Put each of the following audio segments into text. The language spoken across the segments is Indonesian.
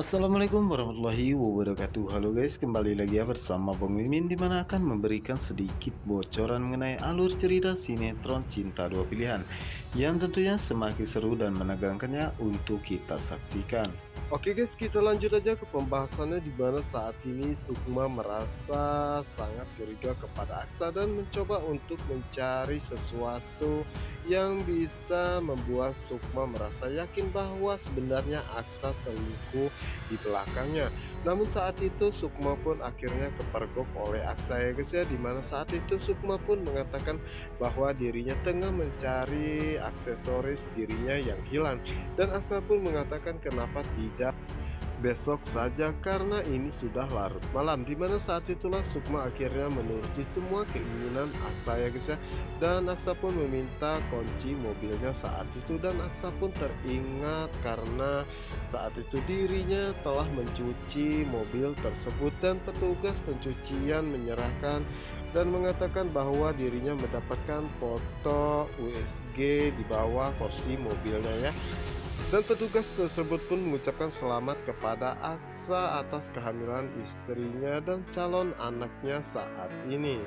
Assalamualaikum warahmatullahi wabarakatuh. Halo guys, kembali lagi ya bersama Bang Mimin, dimana akan memberikan sedikit bocoran mengenai alur cerita sinetron Cinta Dua Pilihan yang tentunya semakin seru dan menegangkannya untuk kita saksikan. Oke guys, kita lanjut aja ke pembahasannya, di mana saat ini Sukma merasa sangat curiga kepada Aksa dan mencoba untuk mencari sesuatu yang bisa membuat Sukma merasa yakin bahwa sebenarnya Aksa selingkuh di belakangnya. Namun saat itu Sukma pun akhirnya kepergok oleh Aksa ya guys ya, dimana saat itu Sukma pun mengatakan bahwa dirinya tengah mencari aksesoris dirinya yang hilang, dan Aksa pun mengatakan kenapa tidak besok saja karena ini sudah larut malam, dimana saat itulah Sukma akhirnya menuruti semua keinginan Aksa ya guys ya, dan Aksa pun meminta kunci mobilnya saat itu, dan Aksa pun teringat karena saat itu dirinya telah mencuci mobil tersebut, dan petugas pencucian menyerahkan dan mengatakan bahwa dirinya mendapatkan foto USG di bawah kursi mobilnya ya. Dan petugas tersebut pun mengucapkan selamat kepada Aksa atas kehamilan istrinya dan calon anaknya saat ini.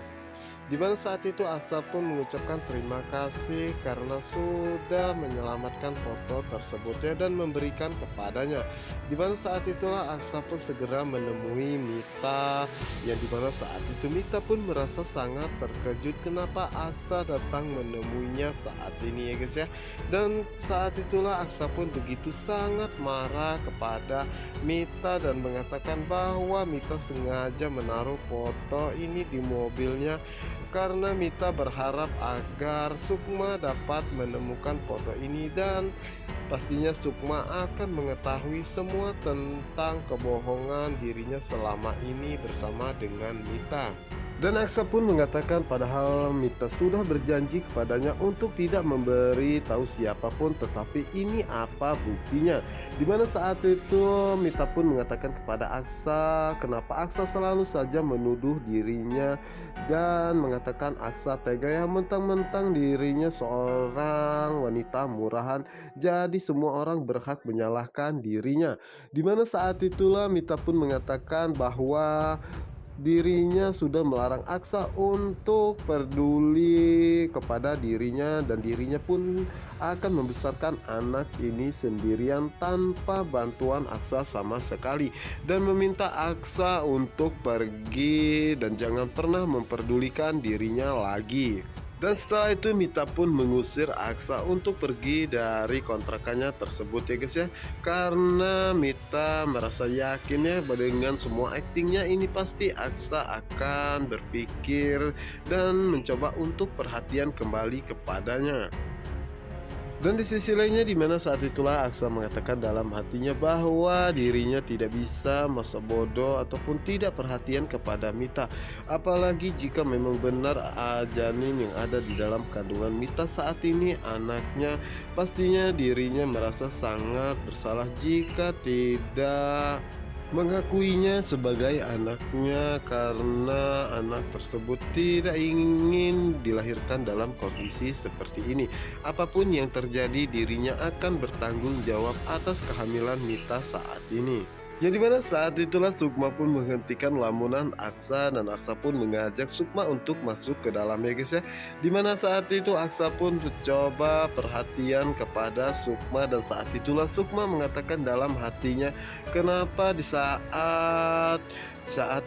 Di mana saat itu Aksa pun mengucapkan terima kasih karena sudah menyelamatkan foto tersebutnya dan memberikan kepadanya. Di mana saat itulah Aksa pun segera menemui Mita, yang dimana saat itu Mita pun merasa sangat terkejut kenapa Aksa datang menemuinya saat ini ya guys ya. Dan saat itulah Aksa pun begitu sangat marah kepada Mita dan mengatakan bahwa Mita sengaja menaruh foto ini di mobilnya karena Mita berharap agar Sukma dapat menemukan foto ini, dan pastinya Sukma akan mengetahui semua tentang kebohongan dirinya selama ini bersama dengan Mita. Dan Aksa pun mengatakan padahal Mita sudah berjanji kepadanya untuk tidak memberi tahu siapapun, tetapi ini apa buktinya? Dimana saat itu Mita pun mengatakan kepada Aksa kenapa Aksa selalu saja menuduh dirinya dan mengatakan Aksa tega ya, mentang-mentang dirinya seorang wanita murahan jadi semua orang berhak menyalahkan dirinya. Dimana saat itulah Mita pun mengatakan bahwa dirinya sudah melarang Aksa untuk peduli kepada dirinya, dan dirinya pun akan membesarkan anak ini sendirian tanpa bantuan Aksa sama sekali, dan meminta Aksa untuk pergi dan jangan pernah memperdulikan dirinya lagi. Dan setelah itu Mita pun mengusir Aksa untuk pergi dari kontrakannya tersebut ya guys ya, karena Mita merasa yakin ya dengan semua aktingnya ini pasti Aksa akan berpikir dan mencoba untuk perhatian kembali kepadanya. Dan di sisi lainnya, dimana saat itulah Aksa mengatakan dalam hatinya bahwa dirinya tidak bisa masa bodoh ataupun tidak perhatian kepada Mita, apalagi jika memang benar janin yang ada di dalam kandungan Mita saat ini anaknya. Pastinya dirinya merasa sangat bersalah jika tidak mengakuinya sebagai anaknya, karena anak tersebut tidak ingin dilahirkan dalam kondisi seperti ini. Apapun yang terjadi, dirinya akan bertanggung jawab atas kehamilan Mita saat ini. Yang dimana saat itulah Sukma pun menghentikan lamunan Aksa, dan Aksa pun mengajak Sukma untuk masuk ke dalam ya guys ya. Dimana saat itu Aksa pun mencoba perhatian kepada Sukma, dan saat itulah Sukma mengatakan dalam hatinya kenapa di saat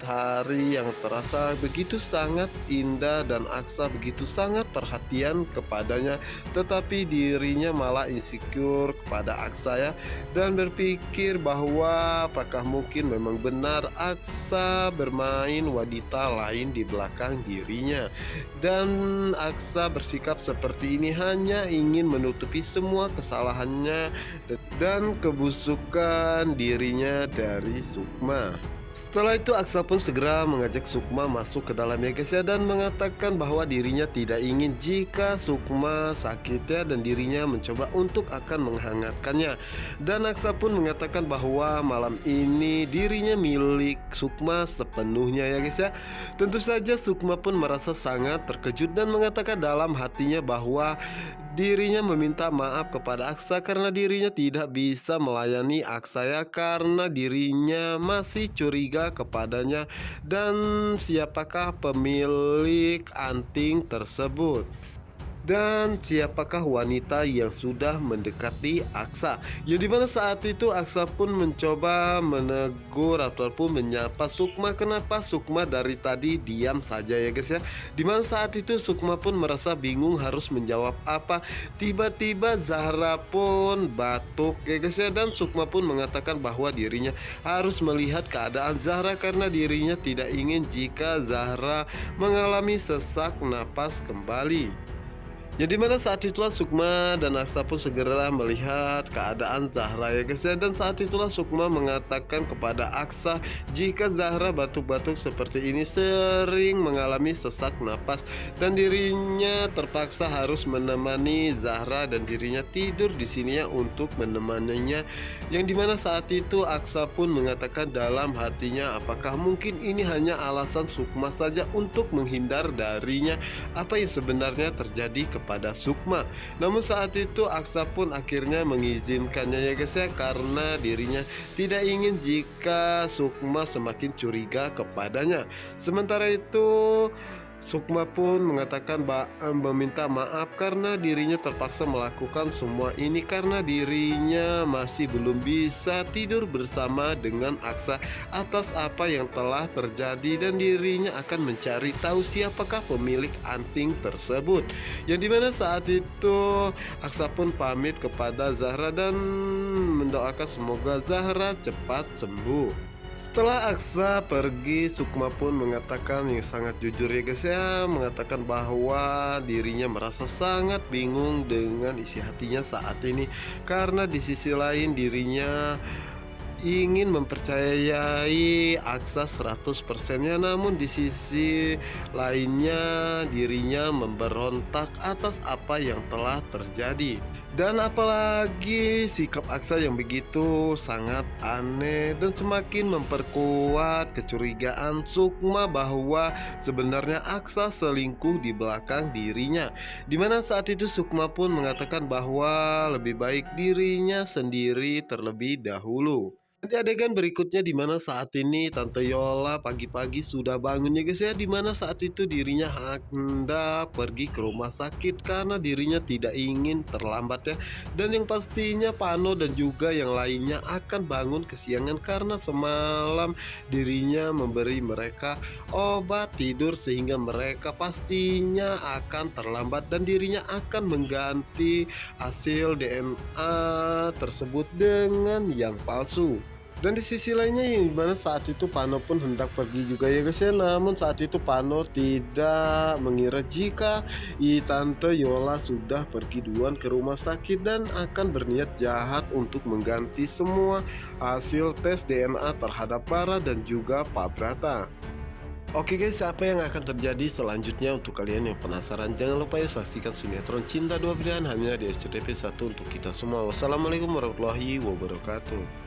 hari yang terasa begitu sangat indah dan Aksa begitu sangat perhatian kepadanya, tetapi dirinya malah insecure kepada Aksa ya, dan berpikir bahwa apakah mungkin memang benar Aksa bermain wanita lain di belakang dirinya, dan Aksa bersikap seperti ini hanya ingin menutupi semua kesalahannya dan kebusukan dirinya dari Sukma. Setelah itu Aksa pun segera mengajak Sukma masuk ke dalam ya guys ya, dan mengatakan bahwa dirinya tidak ingin jika Sukma sakit ya, dan dirinya mencoba untuk akan menghangatkannya. Dan Aksa pun mengatakan bahwa malam ini dirinya milik Sukma sepenuhnya ya guys ya. Tentu saja Sukma pun merasa sangat terkejut dan mengatakan dalam hatinya bahwa Dirinya meminta maaf kepada Aksa karena dirinya tidak bisa melayani Aksaya karena dirinya masih curiga kepadanya dan siapakah pemilik anting tersebut. Dan siapakah wanita yang sudah mendekati Aksa? Ya dimana saat itu Aksa pun mencoba menegur ataupun menyapa Sukma. Kenapa Sukma dari tadi diam saja ya guys ya? Dimana saat itu Sukma pun merasa bingung harus menjawab apa. Tiba-tiba Zahra pun batuk ya guys ya. Dan Sukma pun mengatakan bahwa dirinya harus melihat keadaan Zahra karena dirinya tidak ingin jika Zahra mengalami sesak napas kembali. Jadi mana saat itulah Sukma dan Aksa pun segera melihat keadaan Zahra ya guys ya. Dan saat itulah Sukma mengatakan kepada Aksa jika Zahra batuk-batuk seperti ini sering mengalami sesak napas dan dirinya terpaksa harus menemani Zahra dan dirinya tidur di sini ya untuk menemaninya. Yang dimana saat itu Aksa pun mengatakan dalam hatinya apakah mungkin ini hanya alasan Sukma saja untuk menghindar darinya, apa yang sebenarnya terjadi kepada Sukma. Namun saat itu Aksa pun akhirnya mengizinkannya ya guys ya karena dirinya tidak ingin jika Sukma semakin curiga kepadanya. Sementara itu Sukma pun mengatakan meminta maaf karena dirinya terpaksa melakukan semua ini karena dirinya masih belum bisa tidur bersama dengan Aksa atas apa yang telah terjadi dan dirinya akan mencari tahu siapakah pemilik anting tersebut. Yang dimana saat itu Aksa pun pamit kepada Zahra dan mendoakan semoga Zahra cepat sembuh. Setelah Aksa pergi, Sukma pun mengatakan yang sangat jujur ya guys ya, mengatakan bahwa dirinya merasa sangat bingung dengan isi hatinya saat ini karena di sisi lain dirinya ingin mempercayai Aksa 100%-nya, namun di sisi lainnya dirinya memberontak atas apa yang telah terjadi. Dan apalagi sikap Aksa yang begitu sangat aneh dan semakin memperkuat kecurigaan Sukma bahwa sebenarnya Aksa selingkuh di belakang dirinya. Dimana saat itu Sukma pun mengatakan bahwa lebih baik dirinya sendiri terlebih dahulu. Di adegan berikutnya dimana saat ini Tante Yola pagi-pagi sudah bangun ya guys ya, dimana saat itu dirinya hendak pergi ke rumah sakit karena dirinya tidak ingin terlambat ya. Dan yang pastinya Pano dan juga yang lainnya akan bangun kesiangan karena semalam dirinya memberi mereka obat tidur sehingga mereka pastinya akan terlambat dan dirinya akan mengganti hasil DNA tersebut dengan yang palsu. Dan di sisi lainnya yang dimana saat itu Pano pun hendak pergi juga ya guys ya, namun saat itu Pano tidak mengira jika Tante Yola sudah pergi duluan ke rumah sakit dan akan berniat jahat untuk mengganti semua hasil tes DNA terhadap Bara dan juga Pak Brata. Oke guys, apa yang akan terjadi selanjutnya untuk kalian yang penasaran? Jangan lupa ya saksikan sinetron Cinta Dua Pilihan hanya di SCTV 1 untuk kita semua. Wassalamualaikum warahmatullahi wabarakatuh.